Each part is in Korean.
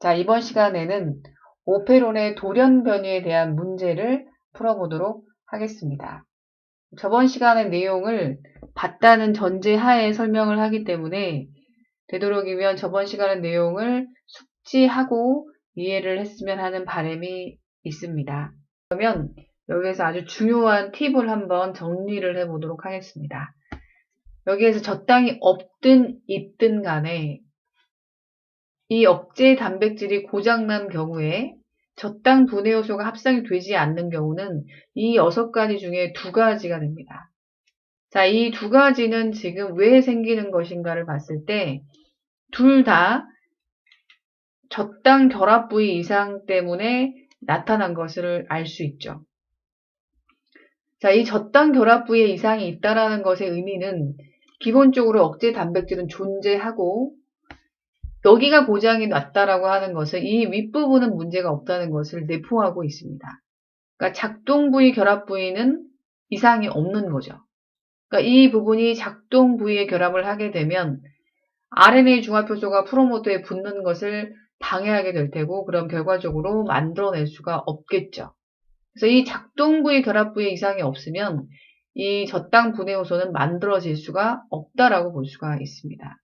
자, 이번 시간에는 오페론의 돌연변이에 대한 문제를 풀어보도록 하겠습니다. 저번 시간의 내용을 봤다는 전제하에 설명을 하기 때문에 되도록이면 저번 시간의 내용을 숙지하고 이해를 했으면 하는 바람이 있습니다. 그러면 여기에서 아주 중요한 팁을 한번 정리를 해보도록 하겠습니다. 여기에서 저 땅이 없든 있든 간에 이 억제 단백질이 고장난 경우에 저땅 분해 요소가 합성이 되지 않는 경우는 이 6가지 중에 2가지가 됩니다. 자, 이 2가지는 지금 왜 생기는 것인가를 봤을 때 둘 다 저땅 결합 부위 이상 때문에 나타난 것을 알 수 있죠. 자, 이 저땅 결합 부위에 이상이 있다라는 것의 의미는 기본적으로 억제 단백질은 존재하고 여기가 고장이 났다라고 하는 것은 이 윗부분은 문제가 없다는 것을 내포하고 있습니다. 그러니까 작동 부위, 결합 부위는 이상이 없는 거죠. 그러니까 이 부분이 작동 부위에 결합을 하게 되면 RNA 중화효소가 프로모터에 붙는 것을 방해하게 될 테고 그럼 결과적으로 만들어낼 수가 없겠죠. 그래서 이 작동 부위, 결합 부위에 이상이 없으면 이 저땅 분해 요소는 만들어질 수가 없다라고 볼 수가 있습니다.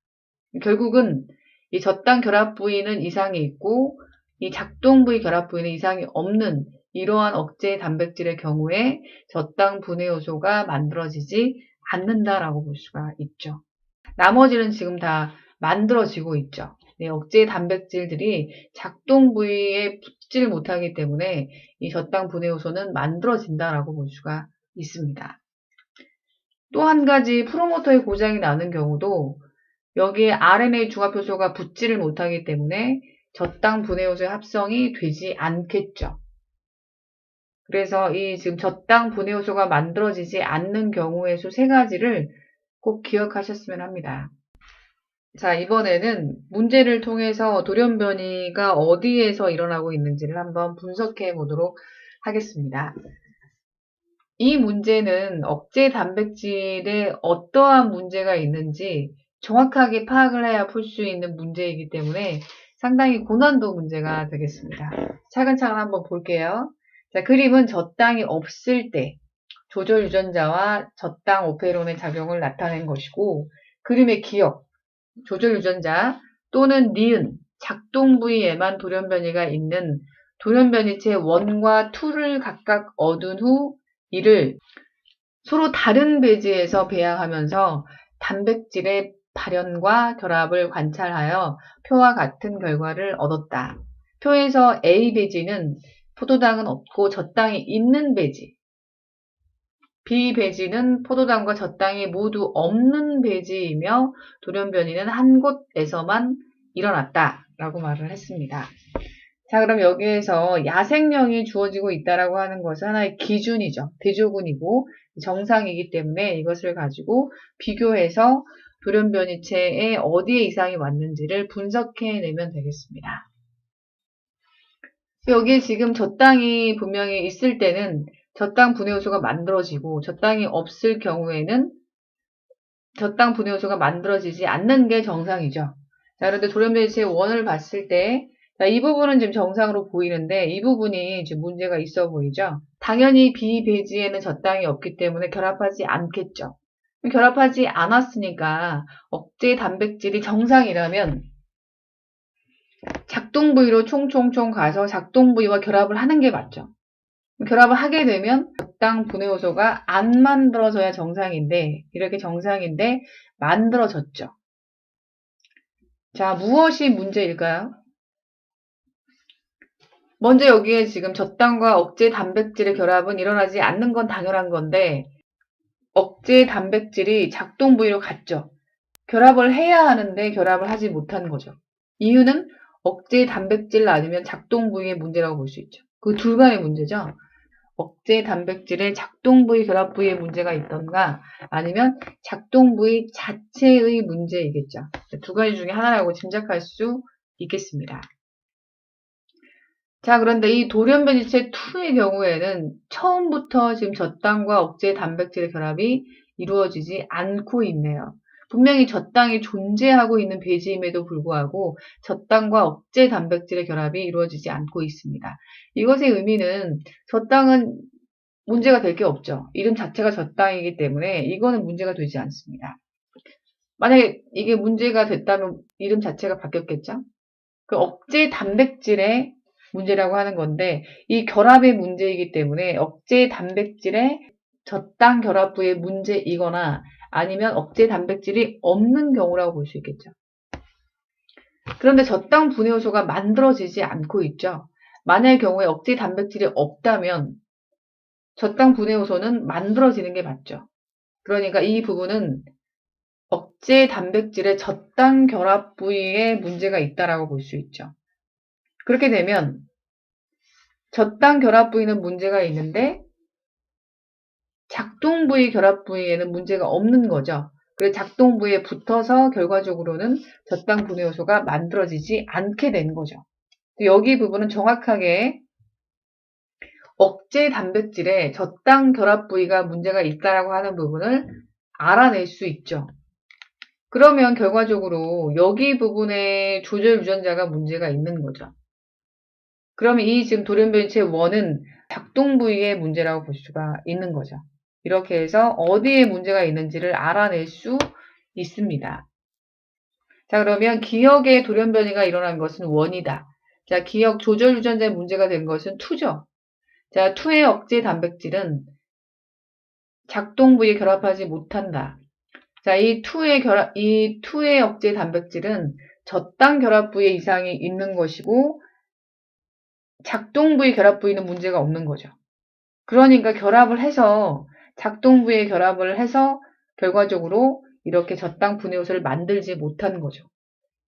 결국은 이 저땅 결합 부위는 이상이 있고 이 작동 부위 결합 부위는 이상이 없는 이러한 억제 단백질의 경우에 저땅 분해 요소가 만들어지지 않는다라고 볼 수가 있죠. 나머지는 지금 다 만들어지고 있죠. 네, 억제 단백질들이 작동 부위에 붙질 못하기 때문에 이 저땅 분해 요소는 만들어진다라고 볼 수가 있습니다. 또 한 가지 프로모터의 고장이 나는 경우도 여기에 RNA 중화효소가 붙지를 못하기 때문에 저땅 분해 요소의 합성이 되지 않겠죠. 그래서 이 지금 저땅 분해 요소가 만들어지지 않는 경우의 수 3가지를 꼭 기억하셨으면 합니다. 자, 이번에는 문제를 통해서 돌연변이가 어디에서 일어나고 있는지를 한번 분석해 보도록 하겠습니다. 이 문제는 억제 단백질에 어떠한 문제가 있는지 정확하게 파악을 해야 풀 수 있는 문제이기 때문에 상당히 고난도 문제가 되겠습니다. 차근차근 한번 볼게요. 자, 그림은 저땅이 없을 때 조절 유전자와 저땅 오페론의 작용을 나타낸 것이고 그림의 기억, 조절 유전자 또는 니은, 작동 부위에만 돌연변이가 있는 돌연변이체 1과 2를 각각 얻은 후 이를 서로 다른 배지에서 배양하면서 단백질의 발현과 결합을 관찰하여 표와 같은 결과를 얻었다. 표에서 A 배지는 포도당은 없고 저땅이 있는 배지, B 배지는 포도당과 저땅이 모두 없는 배지이며 돌연변이는 한 곳에서만 일어났다라고 말을 했습니다. 자, 그럼 여기에서 야생령이 주어지고 있다라고 하는 것은 하나의 기준이죠. 대조군이고 정상이기 때문에 이것을 가지고 비교해서 돌연변이체에 어디에 이상이 왔는지를 분석해내면 되겠습니다. 여기에 지금 저땅이 분명히 있을 때는 저땅 분해 요소가 만들어지고 저땅이 없을 경우에는 저땅 분해 요소가 만들어지지 않는 게 정상이죠. 자, 그런데 돌연변이체의 원을 봤을 때 자, 이 부분은 지금 정상으로 보이는데 이 부분이 지금 문제가 있어 보이죠. 당연히 B 배지에는 저땅이 없기 때문에 결합하지 않겠죠. 결합하지 않았으니까 억제 단백질이 정상이라면 작동 부위로 총총총 가서 작동 부위와 결합을 하는 게 맞죠. 결합을 하게 되면 저땅 분해 요소가 안 만들어져야 정상인데 이렇게 정상인데 만들어졌죠. 자, 무엇이 문제일까요? 먼저 여기에 지금 저땅과 억제 단백질의 결합은 일어나지 않는 건 당연한 건데 억제 단백질이 작동 부위로 갔죠. 결합을 해야 하는데 결합을 하지 못한 거죠. 이유는 억제 단백질 아니면 작동 부위의 문제라고 볼 수 있죠. 그 둘간의 문제죠. 억제 단백질의 작동 부위, 결합 부위에 문제가 있던가 아니면 작동 부위 자체의 문제이겠죠. 2가지 중에 하나라고 짐작할 수 있겠습니다. 자, 그런데 이 돌연변이체 2의 경우에는 처음부터 지금 저땅과 억제 단백질의 결합이 이루어지지 않고 있네요. 분명히 젖당이 존재하고 있는 배지임에도 불구하고 젖당과 억제 단백질의 결합이 이루어지지 않고 있습니다. 이것의 의미는 젖당은 문제가 될 게 없죠. 이름 자체가 젖당이기 때문에 이거는 문제가 되지 않습니다. 만약에 이게 문제가 됐다면 이름 자체가 바뀌었겠죠? 그 억제 단백질의 문제라고 하는 건데 이 결합의 문제이기 때문에 억제 단백질의 젖당 결합부의 문제이거나 아니면 억제 단백질이 없는 경우라고 볼 수 있겠죠. 그런데 젖당 분해 요소가 만들어지지 않고 있죠. 만약의 경우에 억제 단백질이 없다면 젖당 분해 요소는 만들어지는 게 맞죠. 그러니까 이 부분은 억제 단백질의 젖당 결합 부위에 문제가 있다라고 볼 수 있죠. 그렇게 되면 젖당 결합 부위는 문제가 있는데 작동 부위 결합 부위에는 문제가 없는 거죠. 그래서 작동 부위에 붙어서 결과적으로는 젖당 분해 요소가 만들어지지 않게 되는 거죠. 여기 부분은 정확하게 억제 단백질의 젖당 결합 부위가 문제가 있다라고 하는 부분을 알아낼 수 있죠. 그러면 결과적으로 여기 부분에 조절 유전자가 문제가 있는 거죠. 그러면 이 지금 돌연변이체 1은 작동 부위의 문제라고 볼 수가 있는 거죠. 이렇게 해서 어디에 문제가 있는지를 알아낼 수 있습니다. 자, 그러면 기억의 돌연변이가 일어난 것은 1이다. 자, 기억 조절 유전자의 문제가 된 것은 2죠. 자, 2의 억제 단백질은 작동 부위에 결합하지 못한다. 자, 이 2의 억제 단백질은 젖당 결합 부위에 이상이 있는 것이고 작동 부위 결합 부위는 문제가 없는 거죠. 그러니까 결합을 해서 작동 부위에 결합을 해서 결과적으로 이렇게 젖당 분해 요소를 만들지 못하는 거죠.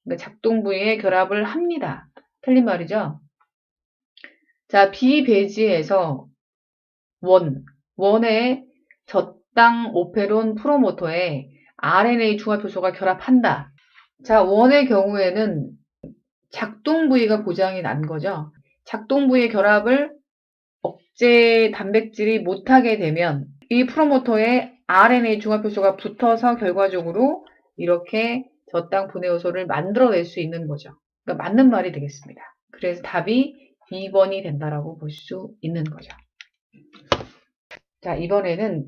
그러니까 작동 부위에 결합을 합니다. 틀린 말이죠. 자, 비배지에서 원의 젖당 오페론 프로모터에 RNA 중합 효소가 결합한다. 자, 원의 경우에는 작동 부위가 고장이 난 거죠. 작동 부위의 결합을 억제 단백질이 못하게 되면 이 프로모터에 RNA 중합 효소가 붙어서 결과적으로 이렇게 젖당 분해 요소를 만들어낼 수 있는 거죠. 그러니까 맞는 말이 되겠습니다. 그래서 답이 2번이 된다라고 볼 수 있는 거죠. 자, 이번에는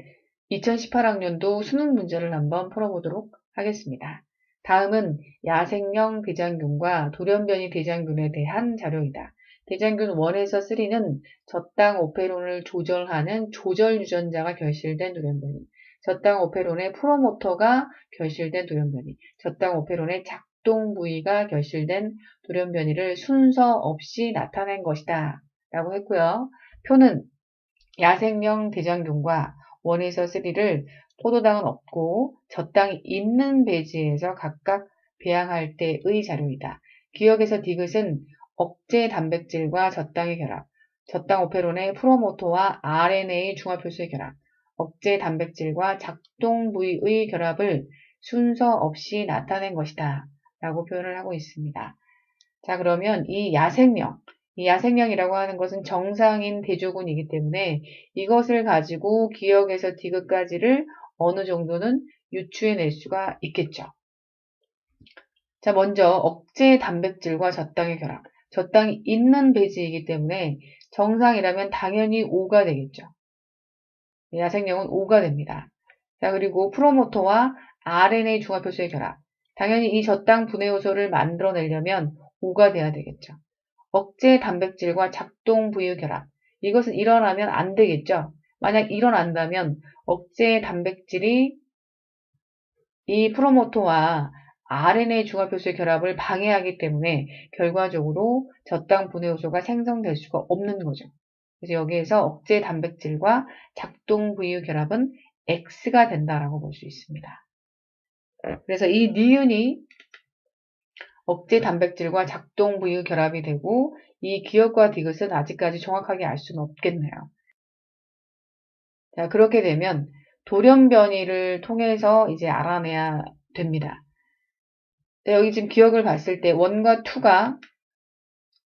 2018학년도 수능 문제를 한번 풀어보도록 하겠습니다. 다음은 야생형 대장균과 돌연변이 대장균에 대한 자료이다. 대장균 1에서 3는 젖당 오페론을 조절하는 조절 유전자가 결실된 돌연변이, 젖당 오페론의 프로모터가 결실된 돌연변이, 젖당 오페론의 작동 부위가 결실된 돌연변이를 순서 없이 나타낸 것이다 라고 했고요. 표는 야생형 대장균과 1에서 3를 포도당은 없고 젖당이 있는 배지에서 각각 배양할 때의 자료이다. 기억에서 디귿은 억제 단백질과 젖당의 결합, 젖당 오페론의 프로모터와 RNA 중합효소의 결합, 억제 단백질과 작동 부위의 결합을 순서 없이 나타낸 것이다 라고 표현을 하고 있습니다. 자, 그러면 이 야생형이라고 하는 것은 정상인 대조군이기 때문에 이것을 가지고 기억에서 디귿까지를 어느 정도는 유추해낼 수가 있겠죠. 자, 먼저 억제 단백질과 젖당의 결합. 젖당이 있는 배지이기 때문에 정상이라면 당연히 O가 되겠죠. 야생형은 O가 됩니다. 자, 그리고 프로모터와 RNA 중합효소의 결합. 당연히 이 젖당 분해 요소를 만들어내려면 O가 돼야 되겠죠. 억제 단백질과 작동 부위 결합. 이것은 일어나면 안 되겠죠. 만약 일어난다면 억제 단백질이 이 프로모터와 RNA 중합효소의 결합을 방해하기 때문에 결과적으로 젖당 분해 요소가 생성될 수가 없는 거죠. 그래서 여기에서 억제 단백질과 작동 부위 결합은 X가 된다라고 볼 수 있습니다. 그래서 이 니은이 억제 단백질과 작동 부위 결합이 되고 이 기억과 디귿은 아직까지 정확하게 알 수는 없겠네요. 자, 그렇게 되면 돌연변이를 통해서 이제 알아내야 됩니다. 자, 여기 지금 기억을 봤을 때 1과 2가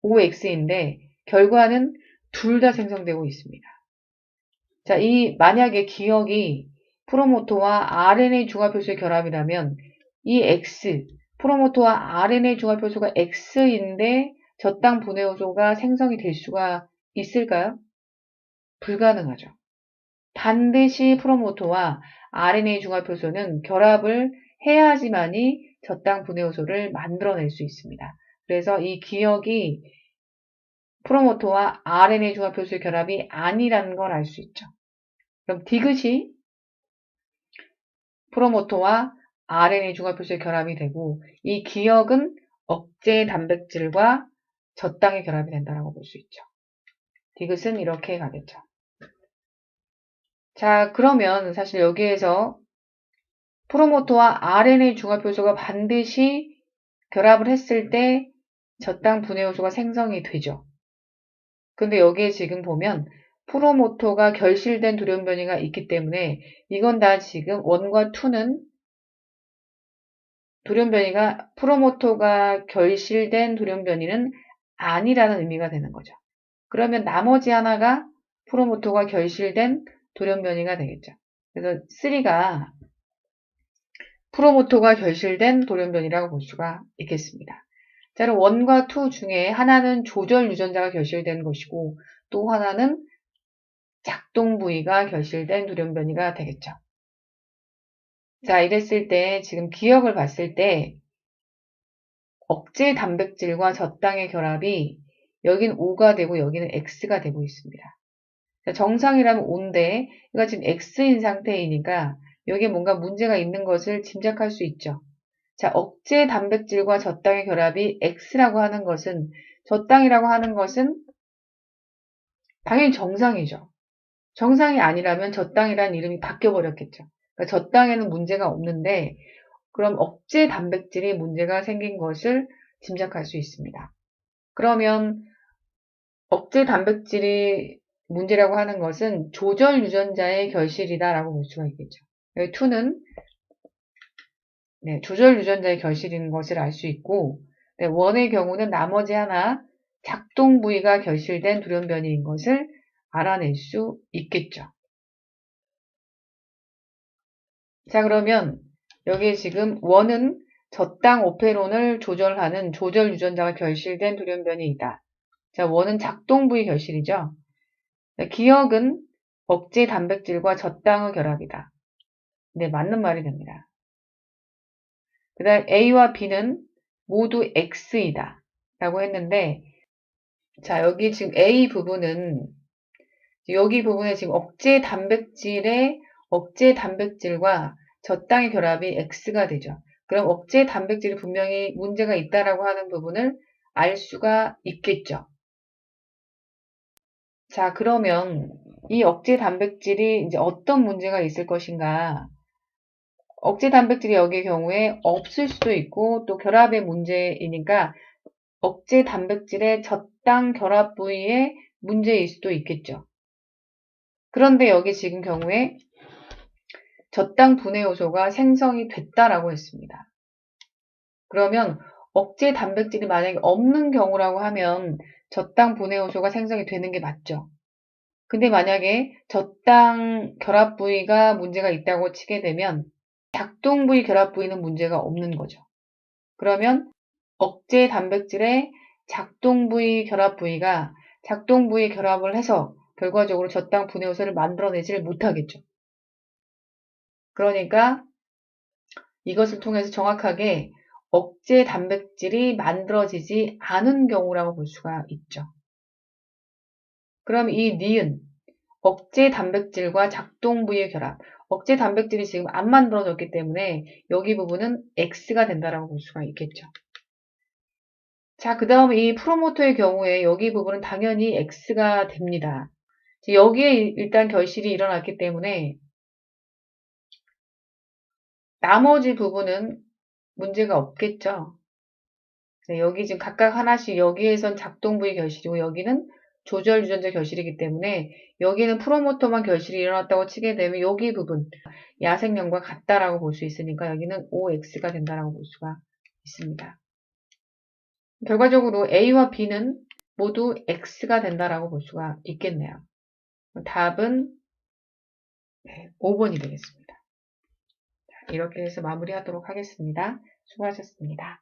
OX인데 결과는 둘 다 생성되고 있습니다. 자, 만약에 기억이 프로모터와 RNA 중합효소의 결합이라면 이 X, 프로모터와 RNA 중합 효소가 X인데 저당 분해 요소가 생성이 될 수가 있을까요? 불가능하죠. 반드시 프로모터와 RNA 중합 효소는 결합을 해야지만이 저당 분해 요소를 만들어낼 수 있습니다. 그래서 이 기억이 프로모터와 RNA 중합 효소의 결합이 아니라는 걸 알 수 있죠. 그럼 디귿이 프로모터와 RNA 중합 효소의 결합이 되고 이 기억은 억제 단백질과 저당의 결합이 된다고 볼 수 있죠. 디귿은 이렇게 가겠죠. 자, 그러면 사실 여기에서 프로모터와 RNA 중합 효소가 반드시 결합을 했을 때 저당 분해 요소가 생성이 되죠. 근데 여기에 지금 보면 프로모터가 결실된 돌연변이가 있기 때문에 이건 다 지금 1과 2는 돌연변이가 프로모터가 결실된 돌연변이는 아니라는 의미가 되는 거죠. 그러면 나머지 하나가 프로모터가 결실된 돌연변이가 되겠죠. 그래서 3가 프로모터가 결실된 돌연변이라고 볼 수가 있겠습니다. 자, 그럼 1과 2 중에 하나는 조절 유전자가 결실된 것이고 또 하나는 작동 부위가 결실된 돌연변이가 되겠죠. 자, 이랬을 때 지금 기억을 봤을 때 억제 단백질과 저당의 결합이 여긴 O가 되고 여기는 X가 되고 있습니다. 자, 정상이라면 O인데 이거 지금 X인 상태이니까 여기에 뭔가 문제가 있는 것을 짐작할 수 있죠. 자, 억제 단백질과 저당의 결합이 X라고 하는 것은 저당이라고 하는 것은 당연히 정상이죠. 정상이 아니라면 저당이라는 이름이 바뀌어버렸겠죠. 그러니까 저당에는 문제가 없는데 그럼 억제 단백질이 문제가 생긴 것을 짐작할 수 있습니다. 그러면 억제 단백질이 문제라고 하는 것은 조절 유전자의 결실이다라고 볼 수가 있겠죠. 여기 2는 조절 유전자의 결실인 것을 알 수 있고 1의 경우는 나머지 하나 작동 부위가 결실된 돌연변이인 것을 알아낼 수 있겠죠. 자, 그러면 여기에 지금 1은 저당 오페론을 조절하는 조절 유전자가 결실된 돌연변이이다. 자, 1은 작동 부위 결실이죠. 기억은 억제 단백질과 저당의 결합이다. 네, 맞는 말이 됩니다. 그 다음 A와 B는 모두 X이다. 라고 했는데, 자, 여기 지금 A 부분은, 여기 부분에 지금 억제 단백질과 저당의 결합이 X가 되죠. 그럼 억제 단백질이 분명히 문제가 있다라고 하는 부분을 알 수가 있겠죠. 자, 그러면 이 억제 단백질이 이제 어떤 문제가 있을 것인가? 억제 단백질이 여기의 경우에 없을 수도 있고 또 결합의 문제이니까 억제 단백질의 저당 결합 부위에 문제일 수도 있겠죠. 그런데 여기 지금 경우에 저당 분해 요소가 생성이 됐다라고 했습니다. 그러면 억제 단백질이 만약에 없는 경우라고 하면 저당 분해 요소가 생성이 되는 게 맞죠. 근데 만약에 저당 결합 부위가 문제가 있다고 치게 되면 작동 부위 결합 부위는 문제가 없는 거죠. 그러면 억제 단백질의 작동 부위 결합 부위가 작동 부위 결합을 해서 결과적으로 저당 분해 요소를 만들어내지를 못하겠죠. 그러니까 이것을 통해서 정확하게 억제 단백질이 만들어지지 않은 경우라고 볼 수가 있죠. 그럼 이 니은 억제 단백질과 작동 부위의 결합. 억제 단백질이 지금 안 만들어졌기 때문에 여기 부분은 X가 된다라고 볼 수가 있겠죠. 자, 그 다음 이 프로모터의 경우에 여기 부분은 당연히 X가 됩니다. 여기에 일단 결실이 일어났기 때문에 나머지 부분은 문제가 없겠죠. 여기 지금 각각 하나씩 여기에선 작동 부위 결실이고 여기는 조절 유전자 결실이기 때문에 여기는 프로모터만 결실이 일어났다고 치게 되면 여기 부분 야생령과 같다라고 볼 수 있으니까 여기는 OX가 된다라고 볼 수가 있습니다. 결과적으로 A와 B는 모두 X가 된다라고 볼 수가 있겠네요. 답은 5번이 되겠습니다. 이렇게 해서 마무리하도록 하겠습니다. 수고하셨습니다.